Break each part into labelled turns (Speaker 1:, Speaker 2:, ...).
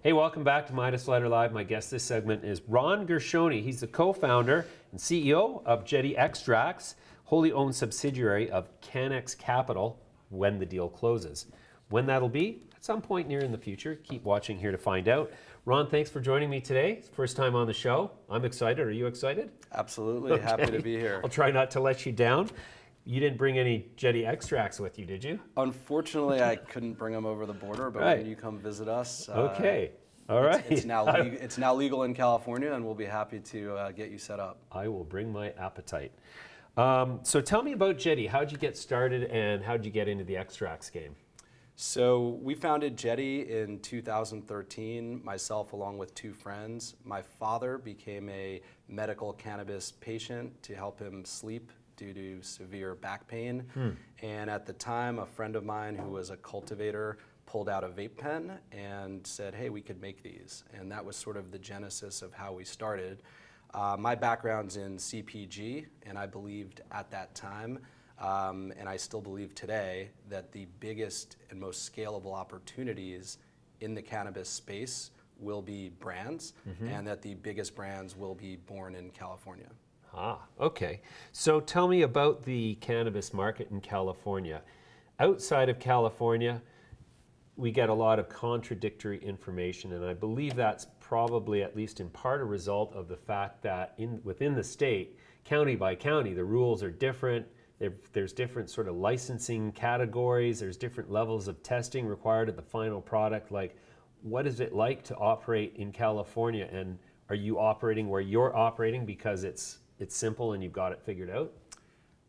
Speaker 1: Hey, welcome back to Midas Letter Live. My guest this segment is Ron Gershoni. He's the co-founder and CEO of Jetty Extracts, wholly owned subsidiary of Cannex Capital when the deal closes. When that'll be? At some point near in the future. Keep watching here to find out. Ron, thanks for joining me today. First time on the show. I'm excited. Are you excited?
Speaker 2: Absolutely. Okay. Happy to be here.
Speaker 1: I'll try not to let you down. You didn't bring any Jetty Extracts with you, did you?
Speaker 2: Unfortunately, I couldn't bring them over the border, but when you come visit us,
Speaker 1: okay. All right.
Speaker 2: It's now legal in California, and we'll be happy to get you set up.
Speaker 1: I will bring my appetite. So tell me about Jetty. How'd you get started, and how'd you get into the extracts game?
Speaker 2: So we founded Jetty in 2013, myself along with two friends. My father became a medical cannabis patient to help him sleep due to severe back pain. And at the time, a friend of mine who was a cultivator pulled out a vape pen and said, hey, we could make these. And that was sort of the genesis of how we started. My background's in CPG, and I believed at that time, and I still believe today, that the biggest and most scalable opportunities in the cannabis space will be brands, and that the biggest brands will be born in California.
Speaker 1: Ah, okay. So tell me about the cannabis market in California. Outside of California, we get a lot of contradictory information, and I believe that's probably, at least in part, a result of the fact that within the state, county by county, the rules are different. There's different sort of licensing categories. There's different levels of testing required at the final product. Like, what is it like to operate in California, and are you operating where you're operating because it's simple and you've got it figured out?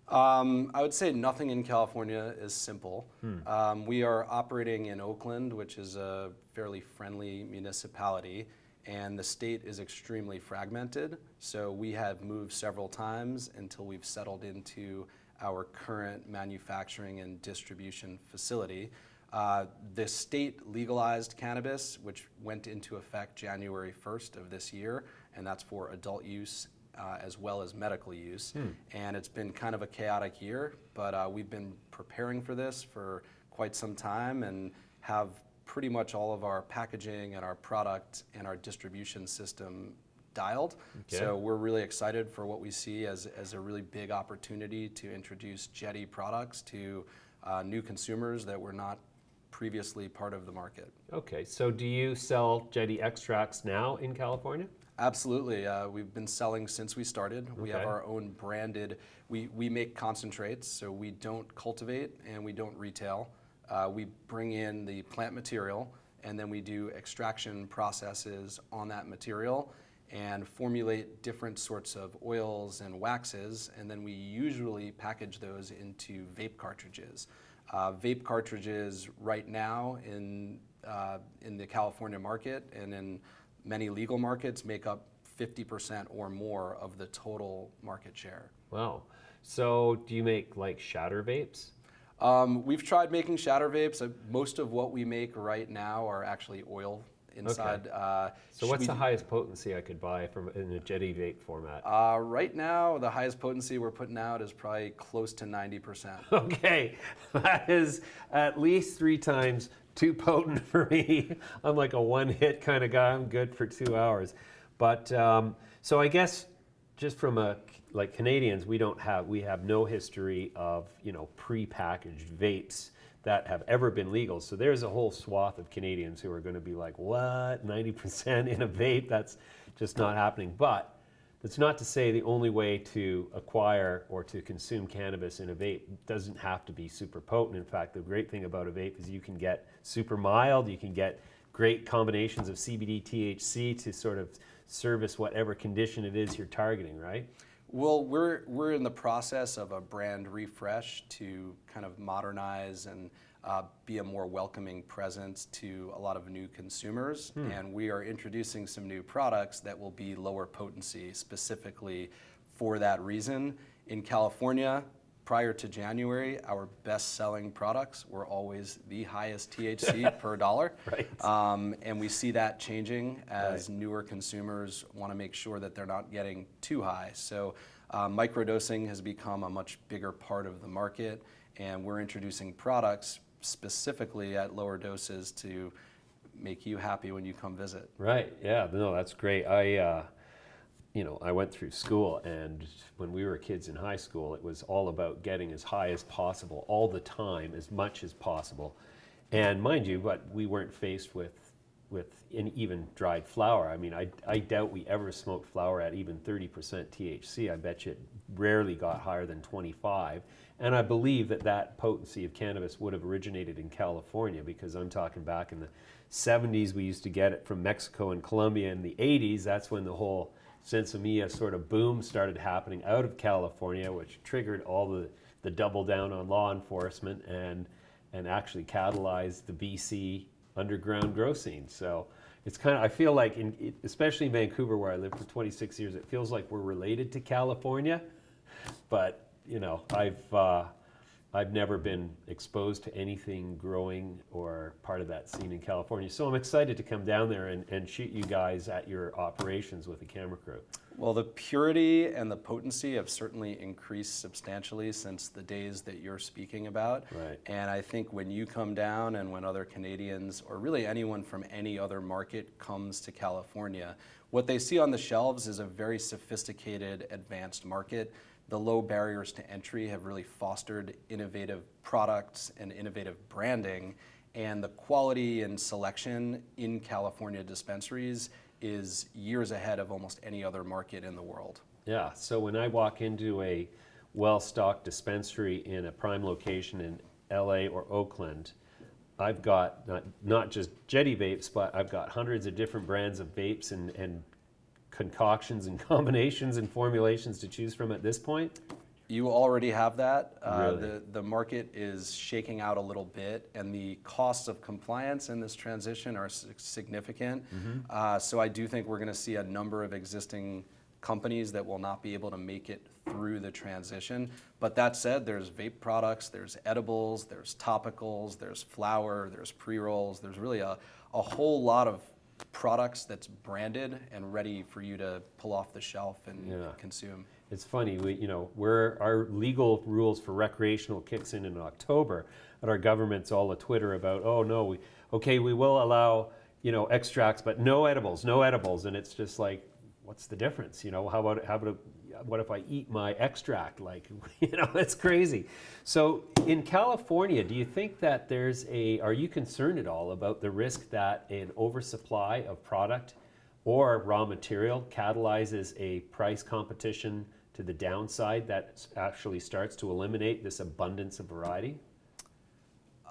Speaker 2: I would say nothing in California is simple. We are operating in Oakland, which is a fairly friendly municipality, and the state is extremely fragmented. So we have moved several times until we've settled into our current manufacturing and distribution facility. The state legalized cannabis, which went into effect January 1st of this year, and that's for adult use as well as medical use. And it's been kind of a chaotic year, but we've been preparing for this for quite some time and have pretty much all of our packaging and our product and our distribution system dialed. Okay. So we're really excited for what we see as a really big opportunity to introduce Jetty products to new consumers that were not previously part of the market.
Speaker 1: Okay, so do you sell Jetty Extracts now in California?
Speaker 2: Absolutely. We've been selling since we started. Okay. We have our own branded, we make concentrates, so we don't cultivate and we don't retail. We bring in the plant material, and then we do extraction processes on that material and formulate different sorts of oils and waxes, and then we usually package those into vape cartridges. Vape cartridges right now in the California market and in many legal markets make up 50% or more of the total market share.
Speaker 1: Wow. So do you make like shatter vapes?
Speaker 2: We've tried making shatter vapes. Most of what we make right now are actually oil inside.
Speaker 1: Okay. So what's the highest potency I could buy in a Jetty vape format?
Speaker 2: Right now, the highest potency we're putting out is probably close to 90%.
Speaker 1: Okay, that is at least 3 times too potent for me. I'm like a one-hit kind of guy. I'm good for 2 hours. But so I guess just from like Canadians, we have no history of pre-packaged vapes that have ever been legal. So there's a whole swath of Canadians who are going to be like, what, 90% in a vape? That's just not happening. But that's not to say the only way to acquire or to consume cannabis in a vape doesn't have to be super potent. In fact, the great thing about a vape is you can get super mild, you can get great combinations of CBD, THC to sort of service whatever condition it is you're targeting, right?
Speaker 2: Well, we're in the process of a brand refresh to kind of modernize and be a more welcoming presence to a lot of new consumers. And we are introducing some new products that will be lower potency specifically for that reason. In California, prior to January, our best-selling products were always the highest THC per dollar.
Speaker 1: Right.
Speaker 2: And we see that changing as newer consumers want to make sure that they're not getting too high. So microdosing has become a much bigger part of the market, and we're introducing products specifically at lower doses to make you happy when you come visit.
Speaker 1: Right. Yeah. No, that's great. I went through school, and when we were kids in high school, it was all about getting as high as possible all the time, as much as possible. And mind you, but we weren't faced with even dried flower. I mean, I doubt we ever smoked flower at even 30% THC. I bet you it rarely got higher than 25. And I believe that potency of cannabis would have originated in California, because I'm talking back in the 70s, we used to get it from Mexico and Colombia. In the 80s, that's when the whole Sensimilla sort of boom started happening out of California, which triggered all the double down on law enforcement and actually catalyzed the BC underground grow scene. So it's kind of, I feel like, especially in Vancouver, where I lived for 26 years, it feels like we're related to California. But I've never been exposed to anything growing or part of that scene in California. So I'm excited to come down there and shoot you guys at your operations with a camera crew.
Speaker 2: Well, the purity and the potency have certainly increased substantially since the days that you're speaking about.
Speaker 1: Right.
Speaker 2: And I think when you come down, and when other Canadians, or really anyone from any other market, comes to California, what they see on the shelves is a very sophisticated, advanced market. The low barriers to entry have really fostered innovative products and innovative branding, and the quality and selection in California dispensaries is years ahead of almost any other market in the world.
Speaker 1: Yeah, so when I walk into a well-stocked dispensary in a prime location in LA or Oakland, I've got not just Jetty vapes, but I've got hundreds of different brands of vapes and concoctions and combinations and formulations to choose from at this point?
Speaker 2: You already have that.
Speaker 1: Really?
Speaker 2: The market is shaking out a little bit, and the costs of compliance in this transition are significant. So I do think we're going to see a number of existing companies that will not be able to make it through the transition. But that said, there's vape products, there's edibles, there's topicals, there's flower, there's pre-rolls. There's really a whole lot of products that's branded and ready for you to pull off the shelf and consume.
Speaker 1: It's funny, our legal rules for recreational kicks in October, and our government's all a Twitter about, oh no, we will allow, extracts, but no edibles, and it's just like, what's the difference? How about what if I eat my extract? Like, it's crazy. So in California, do you think that are you concerned at all about the risk that an oversupply of product or raw material catalyzes a price competition to the downside that actually starts to eliminate this abundance of variety?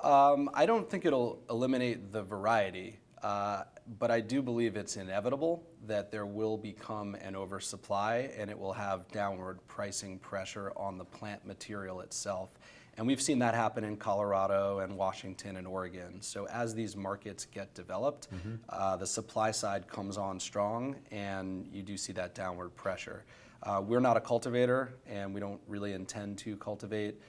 Speaker 2: I don't think it'll eliminate the variety, but I do believe it's inevitable that there will become an oversupply, and it will have downward pricing pressure on the plant material itself. And we've seen that happen in Colorado and Washington and Oregon. So as these markets get developed, the supply side comes on strong, and you do see that downward pressure. We're not a cultivator, and we don't really intend to cultivate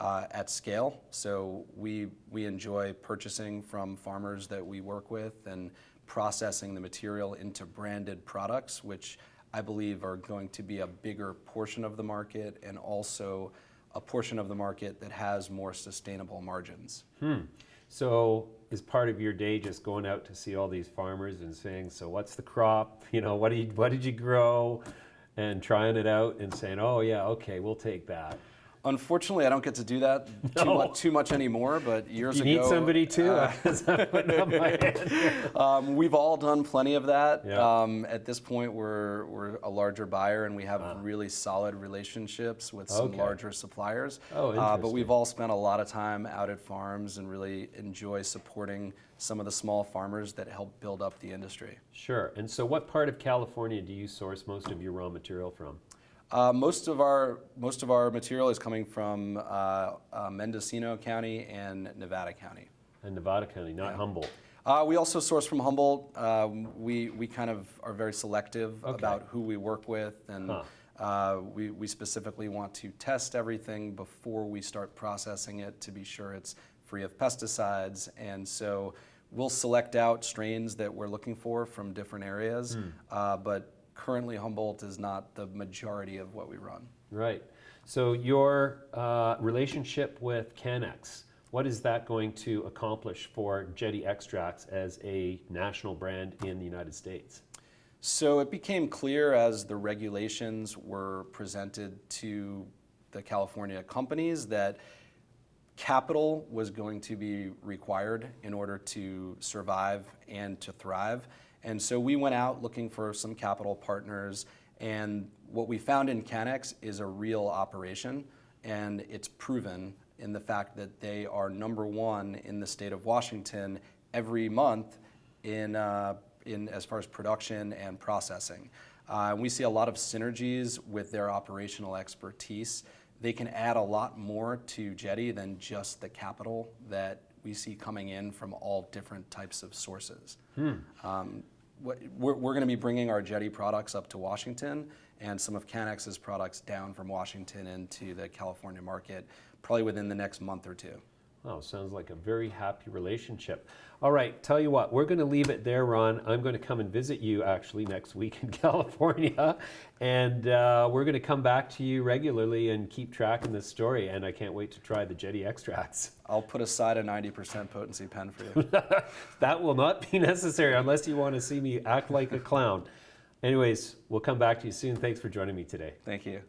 Speaker 2: at scale. So we enjoy purchasing from farmers that we work with and processing the material into branded products, which I believe are going to be a bigger portion of the market, and also a portion of the market that has more sustainable margins.
Speaker 1: So is part of your day just going out to see all these farmers and saying, so what's the crop? What did you grow? And trying it out and saying, oh yeah, okay, we'll take that.
Speaker 2: Unfortunately, I don't get to do that too much anymore, but years ago...
Speaker 1: You need somebody too? I'm putting up my hand.
Speaker 2: We've all done plenty of that.
Speaker 1: Yeah.
Speaker 2: At this point, we're a larger buyer, and we have really solid relationships with some larger suppliers.
Speaker 1: Oh, interesting.
Speaker 2: But we've all spent a lot of time out at farms and really enjoy supporting some of the small farmers that help build up the industry.
Speaker 1: Sure. And so what part of California do you source most of your raw material from?
Speaker 2: Most of our material is coming from Mendocino County and Nevada County.
Speaker 1: And Nevada County, not Humboldt.
Speaker 2: We also source from Humboldt. We kind of are very selective about who we work with, and we specifically want to test everything before we start processing it to be sure it's free of pesticides. And so we'll select out strains that we're looking for from different areas, but currently Humboldt is not the majority of what we run.
Speaker 1: Right. So your relationship with Cannex, What is that going to accomplish for Jetty Extracts as a national brand in the United States?
Speaker 2: So it became clear as the regulations were presented to the California companies that capital was going to be required in order to survive and to thrive. And so we went out looking for some capital partners, and what we found in Cannex is a real operation, and it's proven in the fact that they are number one in the state of Washington every month in as far as production and processing. We see a lot of synergies with their operational expertise. They can add a lot more to Jetty than just the capital that we see coming in from all different types of sources. We're going to be bringing our Jetty products up to Washington and some of Cannex's products down from Washington into the California market, probably within the next month or two.
Speaker 1: Oh, sounds like a very happy relationship. All right, tell you what, we're going to leave it there, Ron. I'm going to come and visit you actually next week in California, and we're going to come back to you regularly and keep tracking this story, and I can't wait to try the Jetty Extracts.
Speaker 2: I'll put aside a 90% potency pen for you.
Speaker 1: That will not be necessary unless you want to see me act like a clown. Anyways, we'll come back to you soon. Thanks for joining me today.
Speaker 2: Thank you.